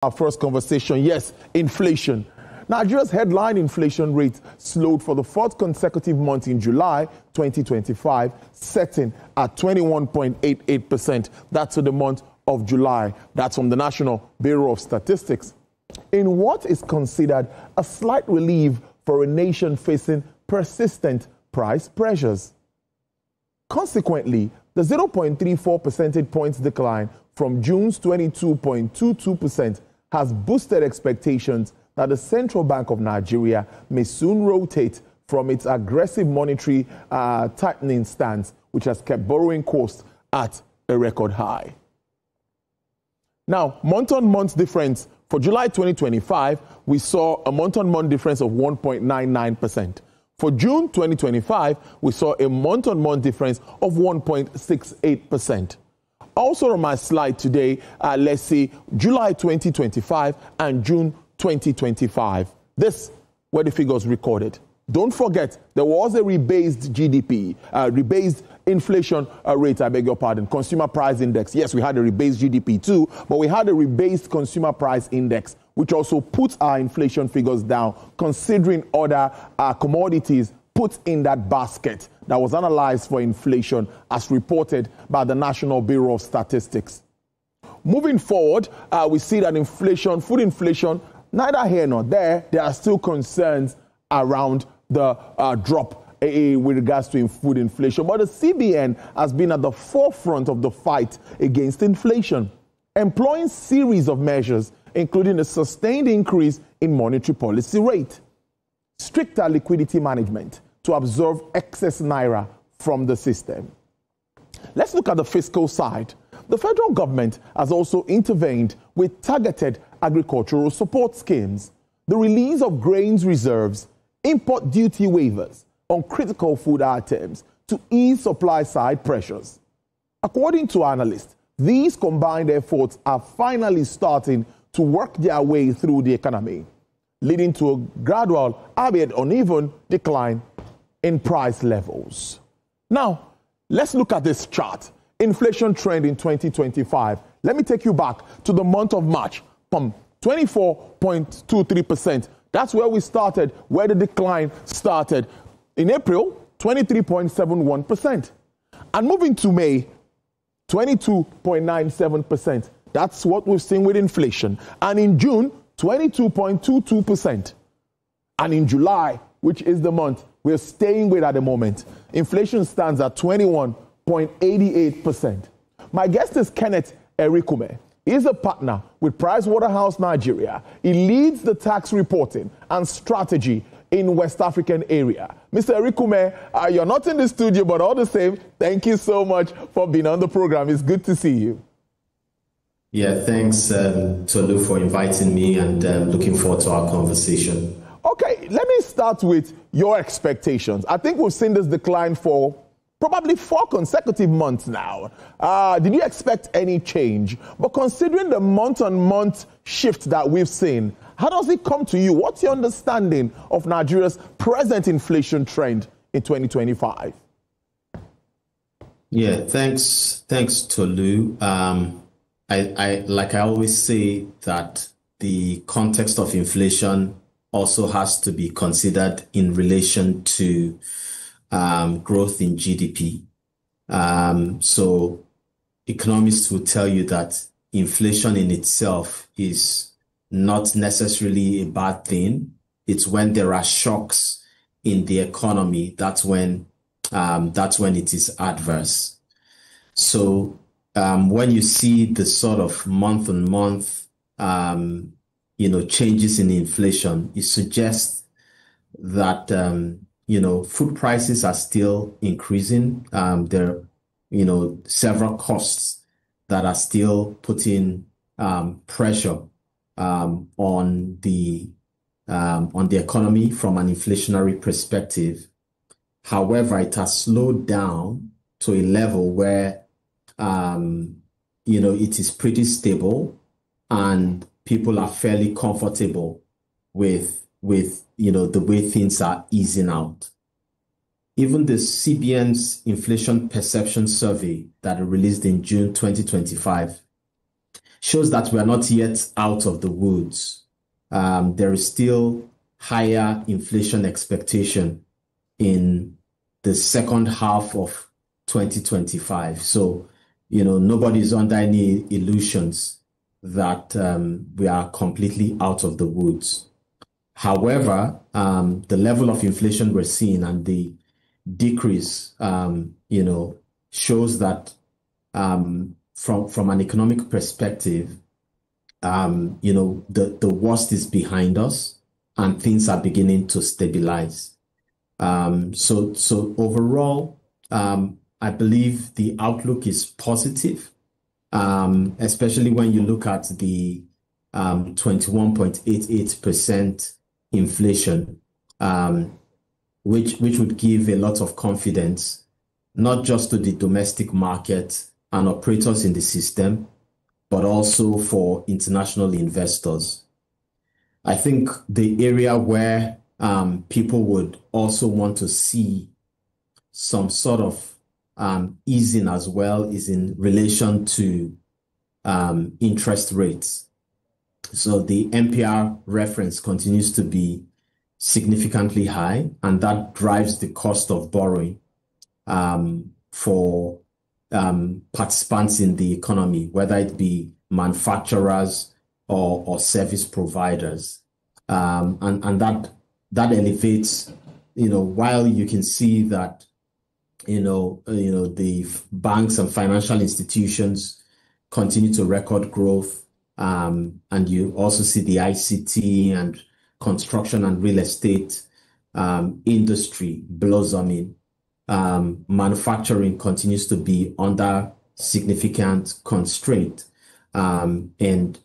Our first conversation, yes, inflation. Nigeria's headline inflation rate slowed for the fourth consecutive month in July 2025, setting at 21.88%. That's for the month of July. That's from the National Bureau of Statistics. In what is considered a slight relief for a nation facing persistent price pressures. Consequently, the 0.34 percentage points decline from June's 22.22% has boosted expectations that the Central Bank of Nigeria may soon rotate from its aggressive monetary tightening stance, which has kept borrowing costs at a record high. Now, month-on-month difference. For July 2025, we saw a month-on-month difference of 1.99%. For June 2025, we saw a month-on-month difference of 1.68%. Also on my slide today, let's see July 2025 and June 2025. This were the figures recorded. Don't forget, there was a rebased GDP, rebased inflation rate, I beg your pardon, consumer price index. Yes, we had a rebased GDP too, but we had a rebased consumer price index, which also puts our inflation figures down, considering other commodities put in that basket that was analyzed for inflation as reported by the National Bureau of Statistics. Moving forward, we see that inflation, food inflation, neither here nor there, there are still concerns around the drop with regards to food inflation. But the CBN has been at the forefront of the fight against inflation, employing series of measures, including a sustained increase in monetary policy rate, stricter liquidity management to absorb excess naira from the system. Let's look at the fiscal side. The federal government has also intervened with targeted agricultural support schemes, the release of grains reserves, import duty waivers on critical food items to ease supply-side pressures. According to analysts, these combined efforts are finally starting to work their way through the economy, leading to a gradual, albeit uneven, decline in price levels. Now, let's look at this chart. Inflation trend in 2025. Let me take you back to the month of March from 24.23%. That's where we started, where the decline started. In April, 23.71%. And moving to May, 22.97%. That's what we've seen with inflation. And in June, 22.22%. And in July, which is the month we're staying with at the moment, inflation stands at 21.88%. My guest is Kenneth Erikume. He's a partner with Pricewaterhouse Nigeria. He leads the tax reporting and strategy in West African area. Mr. Erikume, you're not in the studio, but all the same, thank you so much for being on the program. It's good to see you. Yeah, thanks, Tolu, for inviting me, and looking forward to our conversation. Okay, let me start with your expectations. I think we've seen this decline for probably 4 consecutive months now. Did you expect any change? But considering the month-on-month shift that we've seen, how does it come to you? What's your understanding of Nigeria's present inflation trend in 2025? Yeah, thanks, Tolu. I always say that the context of inflation also has to be considered in relation to growth in GDP. So economists will tell you that inflation in itself is not necessarily a bad thing. It's when there are shocks in the economy, that's when it is adverse. So when you see the sort of month-on-month changes in inflation, it suggests that food prices are still increasing. There are several costs that are still putting pressure on the economy from an inflationary perspective. However, it has slowed down to a level where it is pretty stable, and people are fairly comfortable with the way things are easing out. Even the CBN's Inflation Perception Survey that released in June 2025 shows that we are not yet out of the woods. There is still higher inflation expectation in the second half of 2025. So, nobody's under any illusions that we are completely out of the woods. However, the level of inflation we're seeing and the decrease, shows that from an economic perspective, the worst is behind us and things are beginning to stabilize. So overall, I believe the outlook is positive, especially when you look at the 21.88% inflation, which would give a lot of confidence, not just to the domestic market and operators in the system, but also for international investors. I think the area where people would also want to see some sort of easing as well is in relation to interest rates. So the MPR reference continues to be significantly high, and that drives the cost of borrowing for participants in the economy, whether it be manufacturers or service providers. And that elevates, while you can see that, the banks and financial institutions continue to record growth, and you also see the ICT and construction and real estate industry blossoming. Manufacturing continues to be under significant constraint, and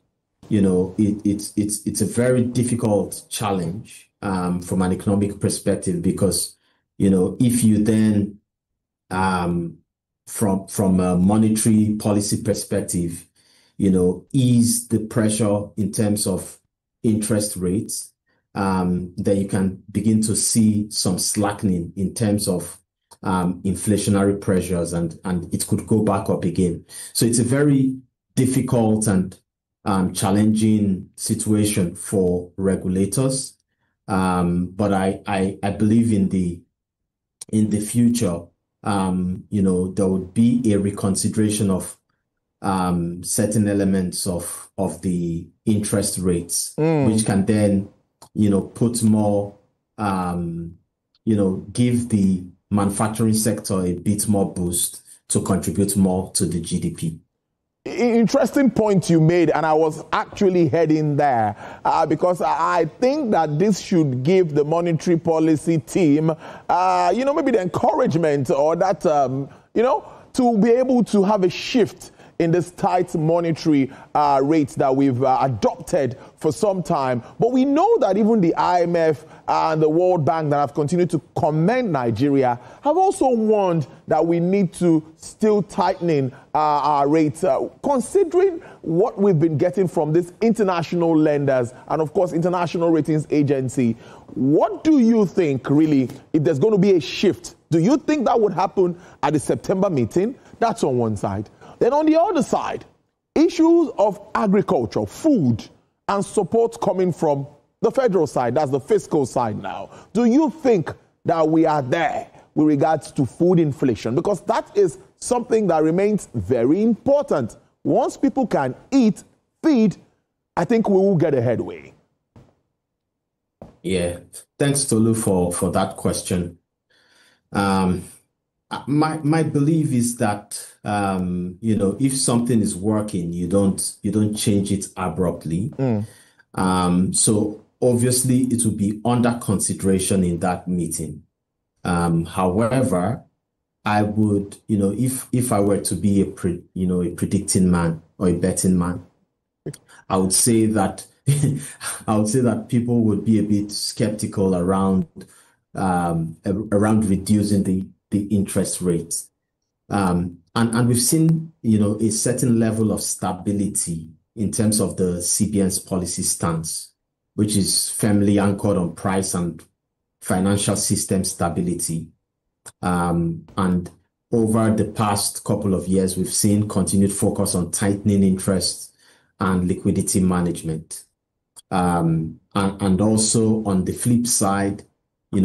it's a very difficult challenge from an economic perspective, because if you then from a monetary policy perspective, ease the pressure in terms of interest rates, then you can begin to see some slackening in terms of inflationary pressures, and it could go back up again. So it's a very difficult and challenging situation for regulators. But I believe in the future, there would be a reconsideration of certain elements of the interest rates, which can then, put more, give the manufacturing sector a bit more boost to contribute more to the GDP. Interesting point you made, and I was actually heading there because I think that this should give the monetary policy team, maybe the encouragement or that, to be able to have a shift in this tight monetary rates that we've adopted for some time. But we know that even the IMF and the World Bank that have continued to commend Nigeria have also warned that we need to still tightening our rates, considering what we've been getting from these international lenders and, of course, international ratings agency. What do you think, really, if there's going to be a shift? Do you think that would happen at the September meeting? That's on one side. Then on the other side, issues of agriculture, food, and support coming from the federal side, that's the fiscal side now. Do you think that we are there with regards to food inflation? Because that is something that remains very important. Once people can eat, feed, I think we will get a headway. Yeah, thanks, Tolu, for that question. My belief is that if something is working, you don't change it abruptly. So obviously it will be under consideration in that meeting. However, I would, if I were to be a predicting man or a betting man, I would say that people would be a bit skeptical around reducing the interest rates. And we've seen, a certain level of stability in terms of the CBN's policy stance, which is firmly anchored on price and financial system stability. And over the past couple of years, we've seen continued focus on tightening interest and liquidity management. And also on the flip side,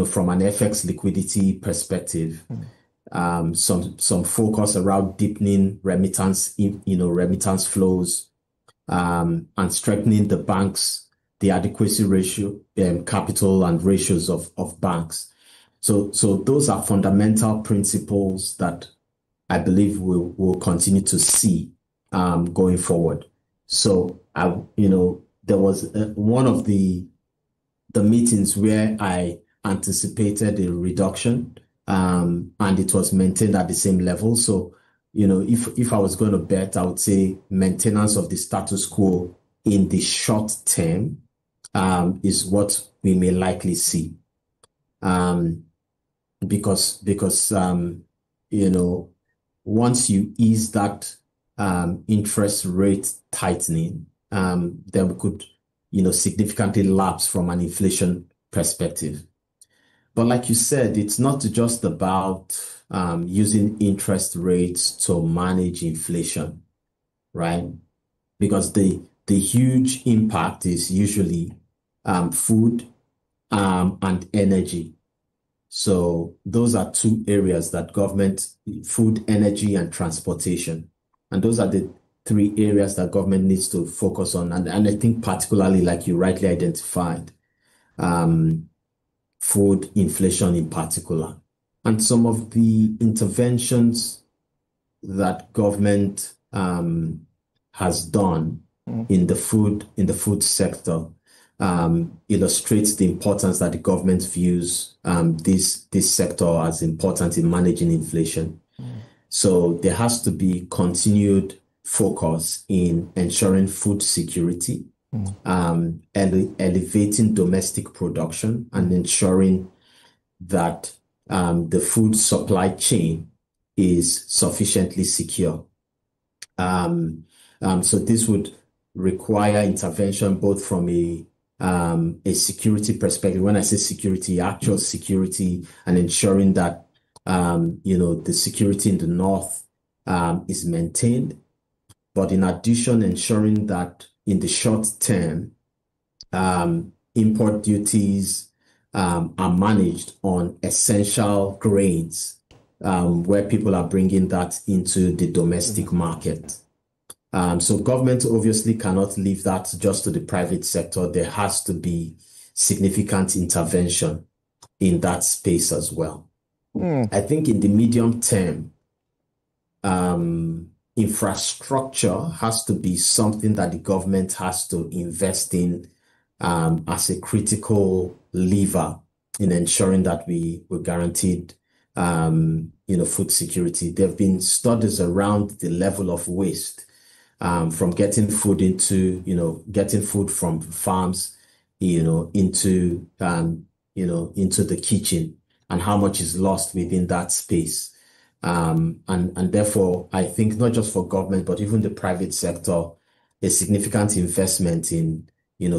from an FX liquidity perspective, some focus around deepening remittance flows, and strengthening the adequacy ratio, capital and ratios of banks. So those are fundamental principles that I believe we'll continue to see going forward. So there was one of the meetings where I anticipated a reduction, and it was maintained at the same level. So, if I was going to bet, I would say maintenance of the status quo in the short term is what we may likely see. Because once you ease that interest rate tightening, then we could, significantly lapse from an inflation perspective. But like you said, it's not just about using interest rates to manage inflation, right? Because the huge impact is usually food and energy. So those are two areas that food, energy, and transportation. And those are the three areas that government needs to focus on. And I think particularly, like you rightly identified, food inflation in particular. And some of the interventions that government has done in the food sector illustrates the importance that the government views this sector as important in managing inflation. So there has to be continued focus in ensuring food security, elevating domestic production, and ensuring that the food supply chain is sufficiently secure. So this would require intervention both from a security perspective. When I say security, actual security, and ensuring that the security in the north is maintained. But in addition, ensuring that in the short term, import duties are managed on essential grains, where people are bringing that into the domestic market. So government obviously cannot leave that just to the private sector. There has to be significant intervention in that space as well. I think in the medium term, infrastructure has to be something that the government has to invest in as a critical lever in ensuring that we're guaranteed food security. There have been studies around the level of waste from getting food getting food from farms, into the kitchen, and how much is lost within that space. And therefore, I think not just for government, but even the private sector, a significant investment in,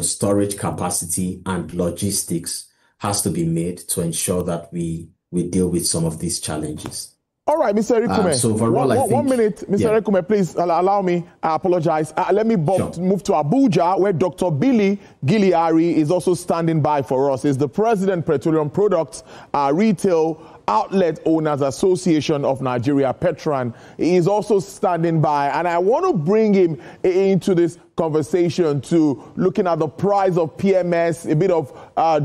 storage capacity and logistics has to be made to ensure that we deal with some of these challenges. All right, Mr. Erikume. So overall, I think, 1 minute, Mr. Erikume, please allow me. I apologize. Let me move to Abuja, where Dr. Gillus-Harry is also standing by for us. He's the President, Petroleum Products Retail Outlet Owners Association of Nigeria, Petran. He is also standing by, and I want to bring him into this conversation to looking at the price of PMS, a bit of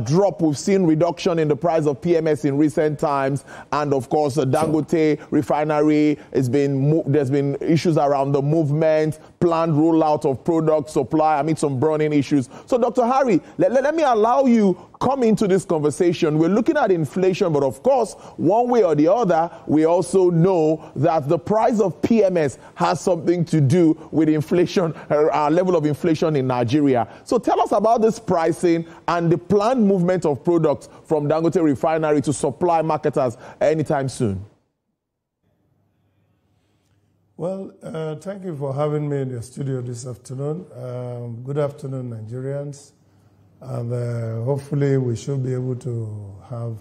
drop. We've seen reduction in the price of PMS in recent times, and of course the Dangote refinery there's been issues around the movement, planned rollout of product supply, some burning issues. So Dr. Harry, let me allow you come into this conversation. We're looking at inflation, but of course, one way or the other, we also know that the price of PMS has something to do with inflation, level of inflation in Nigeria. So tell us about this pricing and the planned movement of products from Dangote refinery to supply marketers anytime soon. Well, thank you for having me in your studio this afternoon. Good afternoon, Nigerians. And hopefully we should be able to have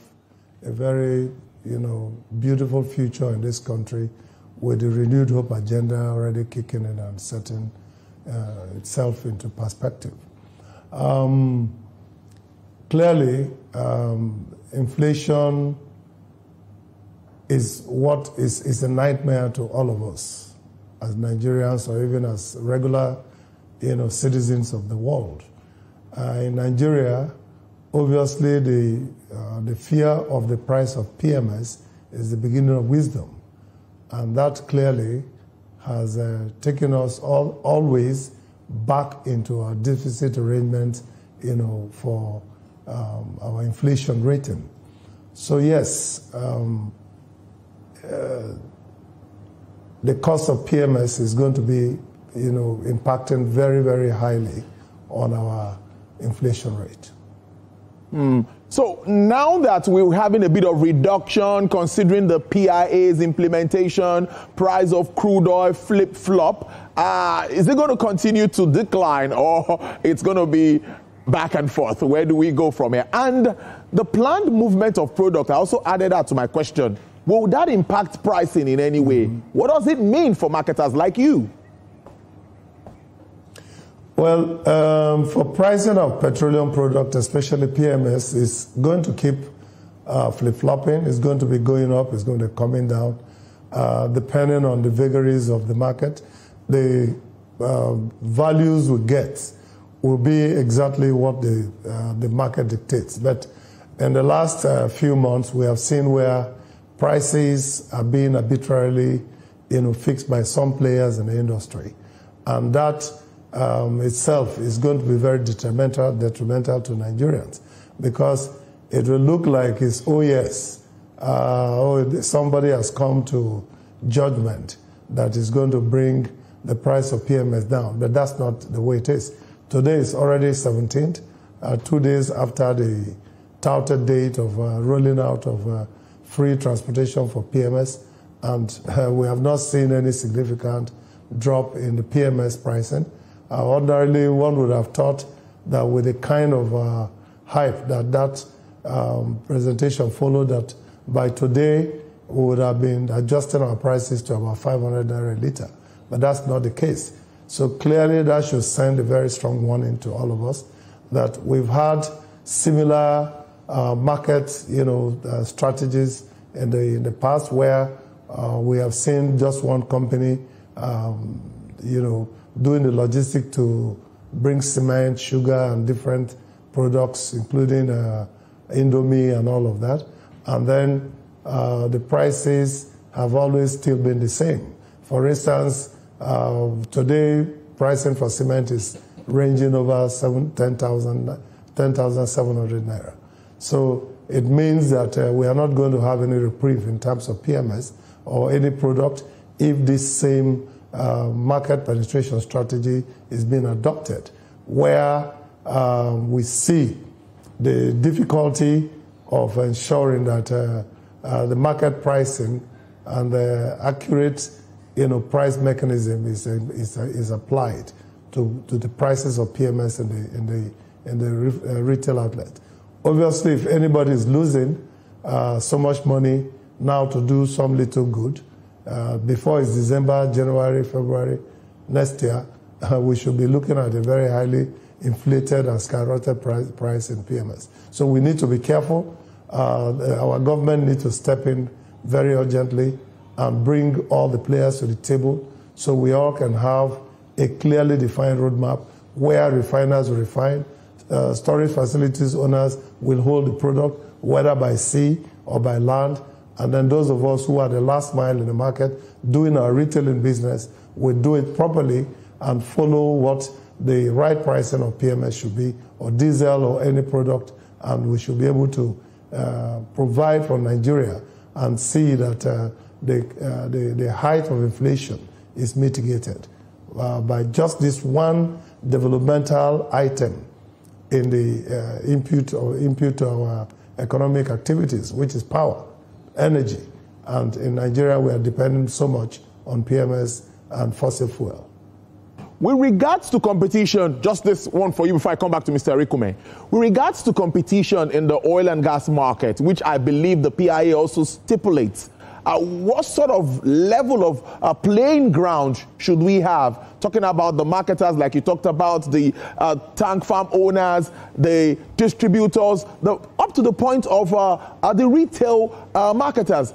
a very, beautiful future in this country with the renewed hope agenda already kicking in and setting itself into perspective. Clearly, inflation is a nightmare to all of us as Nigerians or even as regular, citizens of the world. In Nigeria, obviously, the fear of the price of PMS is the beginning of wisdom, and that clearly has taken us always back into our deficit arrangements, for our inflation rating. So yes, the cost of PMS is going to be, impacting very, very highly on our inflation rate. So now that we're having a bit of reduction, considering the PIA's implementation, price of crude oil flip-flop, is it going to continue to decline, or it's going to be back and forth? Where do we go from here? And the planned movement of product, I also added that to my question. Will that impact pricing in any way? What does it mean for marketers like you? Well, for pricing of petroleum product, especially PMS, is going to keep flip-flopping. It's going to be going up. It's going to be coming down, depending on the vagaries of the market. The values we get will be exactly what the market dictates. But in the last few months, we have seen where prices are being arbitrarily, fixed by some players in the industry, and that itself is going to be very detrimental to Nigerians, because it will look like it's, somebody has come to judgment that is going to bring the price of PMS down, but that's not the way it is. Today is already 17th, 2 days after the touted date of rolling out of free transportation for PMS, and we have not seen any significant drop in the PMS pricing. Ordinarily, one would have thought that with the kind of hype that presentation followed, that by today we would have been adjusting our prices to about 500 naira a litre. But that's not the case. So clearly that should send a very strong warning to all of us that we've had similar market strategies in the past, where we have seen just one company doing the logistics to bring cement, sugar, and different products, including Indomie and all of that. And then the prices have always still been the same. For instance, today, pricing for cement is ranging over 10,700 naira. So it means that we are not going to have any reprieve in terms of PMS or any product if this same market penetration strategy is being adopted, where we see the difficulty of ensuring that the market pricing and the accurate price mechanism is applied to the prices of PMS in the retail outlet. Obviously, if anybody is losing so much money now to do some little good, before it's December, January, February next year, we should be looking at a very highly inflated and skyrocketed price in PMS. So we need to be careful. Our government needs to step in very urgently and bring all the players to the table so we all can have a clearly defined roadmap where refiners will refine, storage facilities owners will hold the product, whether by sea or by land, and then those of us who are the last mile in the market doing our retailing business will do it properly and follow what the right pricing of PMS should be, or diesel or any product, and we should be able to provide for Nigeria and see that the height of inflation is mitigated by just this one developmental item in the input to our economic activities, which is power, energy. And in Nigeria, we are dependent so much on PMS and fossil fuel. With regards to competition, just this one for you before I come back to Mr. Erikume. With regards to competition in the oil and gas market, which I believe the PIA also stipulates, what sort of level of playing ground should we have? Talking about the marketers, like you talked about, the tank farm owners, the distributors, up to the point of the retail marketers,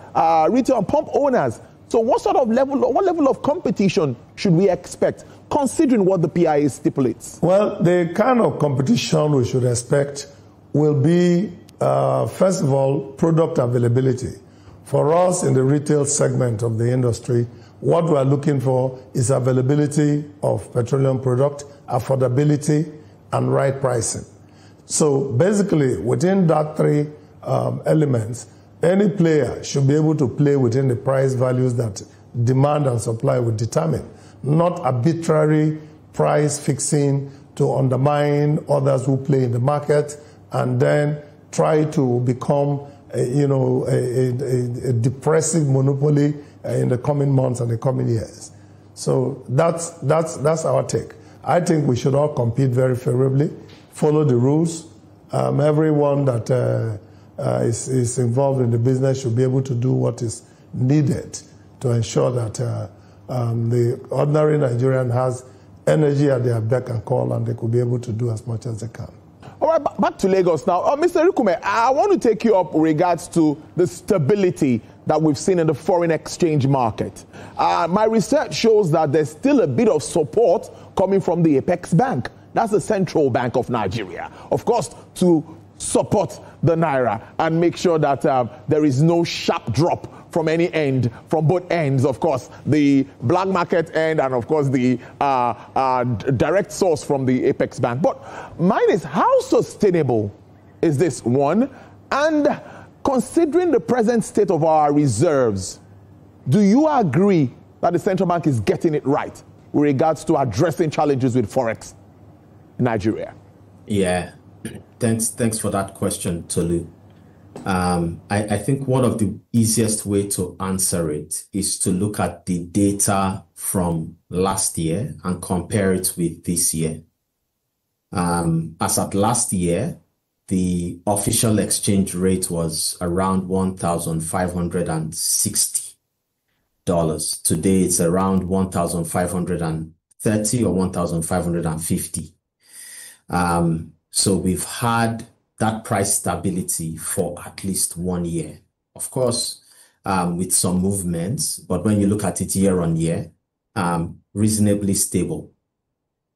retail and pump owners. So what level of competition should we expect, considering what the PIA stipulates? Well, the kind of competition we should expect will be, first of all, product availability. For us in the retail segment of the industry, what we are looking for is availability of petroleum product, affordability, and right pricing. So basically, within that three elements, any player should be able to play within the price values that demand and supply will determine, not arbitrary price fixing to undermine others who play in the market and then try to become a depressive monopoly in the coming months and the coming years. So that's our take. I think we should all compete very favorably, follow the rules. Everyone that is involved in the business should be able to do what is needed to ensure that the ordinary Nigerian has energy at their beck and call, and they could be able to do as much as they can. All right, back to Lagos now. Mr. Erikume, I want to take you up regards to the stability that we've seen in the foreign exchange market. My research shows that there's still a bit of support coming from the Apex Bank. That's the central bank of Nigeria. Of course, to support the Naira and make sure that there is no sharp drop from any end, from both ends, of course, the black market end and, of course, the direct source from the Apex Bank. But mine is, how sustainable is this, one? And considering the present state of our reserves, do you agree that the central bank is getting it right with regards to addressing challenges with Forex in Nigeria? Yeah, thanks for that question, Tolu. I think one of the easiest way to answer it is to look at the data from last year and compare it with this year. As at last year, the official exchange rate was around $1,560. Today, it's around $1,530 or $1,550. So we've had that price stability for at least 1 year. Of course, with some movements, but when you look at it year on year, reasonably stable.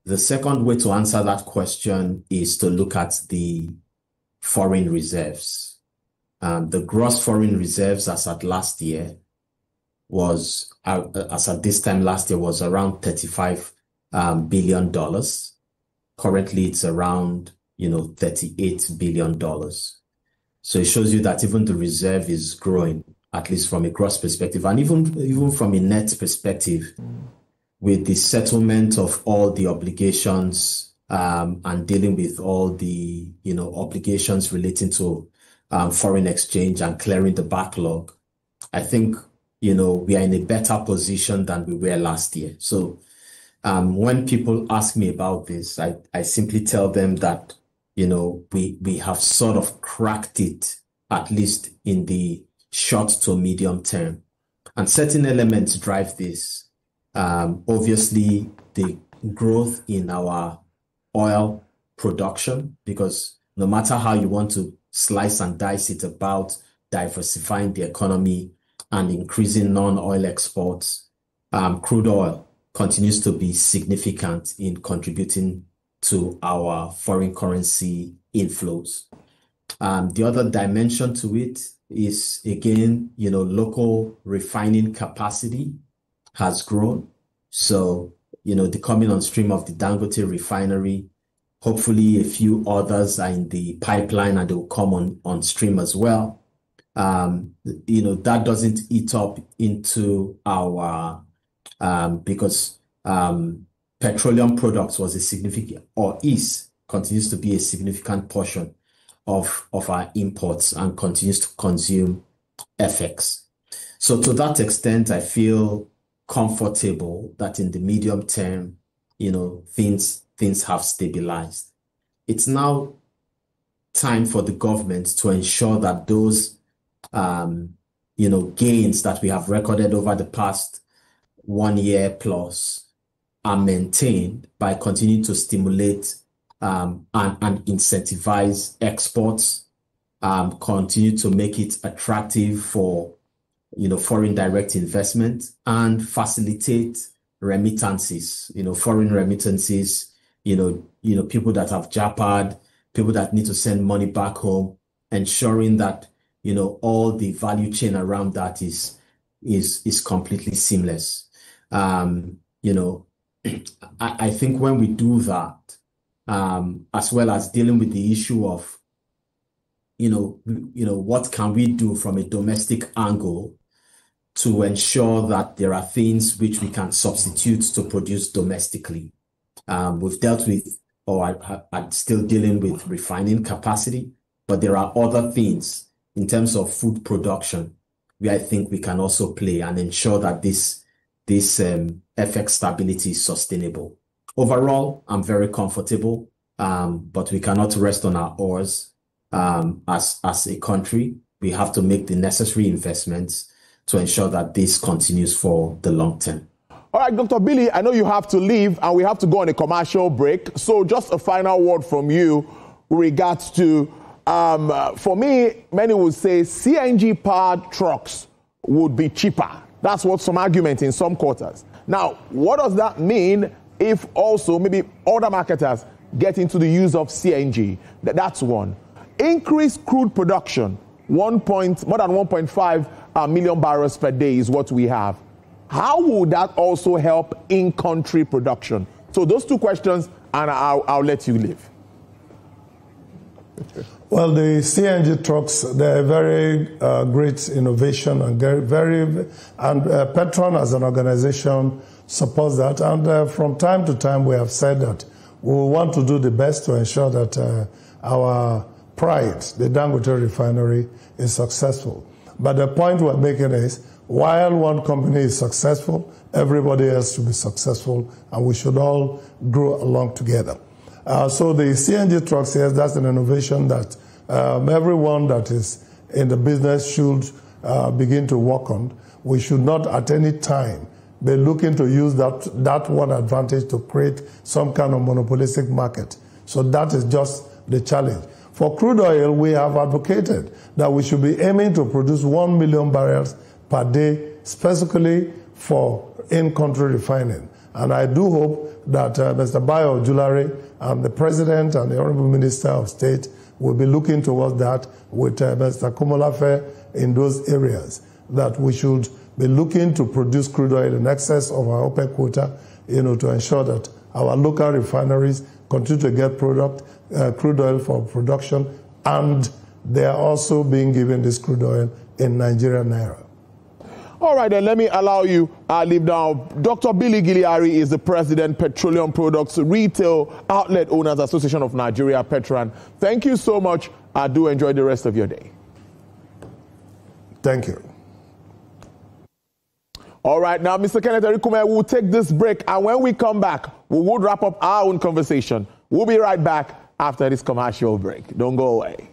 The second way to answer that question is to look at the foreign reserves. The gross foreign reserves as at last year was, as at this time last year, was around $35 billion. Currently, it's around $38 billion. So it shows you that even the reserve is growing, at least from a gross perspective, and even from a net perspective, with the settlement of all the obligations and dealing with all the obligations relating to foreign exchange and clearing the backlog. I think we are in a better position than we were last year. So when people ask me about this, I simply tell them that we have sort of cracked it, at least in the short to medium term. And certain elements drive this. Obviously, the growth in our oil production, because no matter how you want to slice and dice it, about diversifying the economy and increasing non-oil exports, crude oil continues to be significant in contributing to our foreign currency inflows. The other dimension to it is, again, local refining capacity has grown. So, the coming on stream of the Dangote refinery, hopefully a few others are in the pipeline and they will come on stream as well. That doesn't eat up into our, because petroleum products was a significant, or continues to be a significant portion of our imports and continues to consume FX. So to that extent, I feel comfortable that in the medium term, things have stabilized. It's now time for the government to ensure that those gains that we have recorded over the past 1 year plus are maintained by continuing to stimulate and incentivize exports, continue to make it attractive for foreign direct investment, and facilitate remittances, foreign remittances, people that have JAPAD, people that need to send money back home, ensuring that all the value chain around that is completely seamless. I think when we do that, as well as dealing with the issue of what can we do from a domestic angle to ensure that there are things which we can substitute to produce domestically. We've dealt with, or are still dealing with, refining capacity, but there are other things in terms of food production where I think we can also play and ensure that this FX stability is sustainable. Overall, I'm very comfortable, but we cannot rest on our oars. As a country, we have to make the necessary investments to ensure that this continues for the long term. All right, Dr. Billy, I know you have to leave and we have to go on a commercial break. So just a final word from you with regards to, for me, many would say CNG-powered trucks would be cheaper. That's what some argument in some quarters. Now, what does that mean if also maybe other marketers get into the use of CNG? That's one. Increased crude production, more than 1.5 million barrels per day is what we have. How would that also help in-country production? So those two questions, and I'll let you leave. Well, the CNG trucks, they're a very great innovation, and Petron as an organization supports that. And from time to time, we have said that we want to do the best to ensure that our pride, the Dangote refinery, is successful. But the point we're making is, while one company is successful, everybody else should be successful, and we should all grow along together. So the CNG trucks, yes, that's an innovation that everyone that is in the business should begin to work on. We should not at any time be looking to use that one advantage to create some kind of monopolistic market. So that is just the challenge. For crude oil, we have advocated that we should be aiming to produce 1 million barrels per day, specifically for in-country refining. And I do hope that Mr. Bayo Gillus-Harry and the President and the Honorable Minister of State will be looking towards that with Mr. Komolafe in those areas, that we should be looking to produce crude oil in excess of our OPEC quota, to ensure that our local refineries continue to get crude oil for production, and they are also being given this crude oil in Nigerian naira. All right, then let me allow you leave now. Dr. Billy Gillus-Harry is the President, Petroleum Products Retail Outlet Owners Association of Nigeria, Petran. Thank you so much. I do enjoy the rest of your day. Thank you. All right, now, Mr. Kenneth Erikume, we'll take this break, and when we come back, we will wrap up our own conversation. We'll be right back after this commercial break. Don't go away.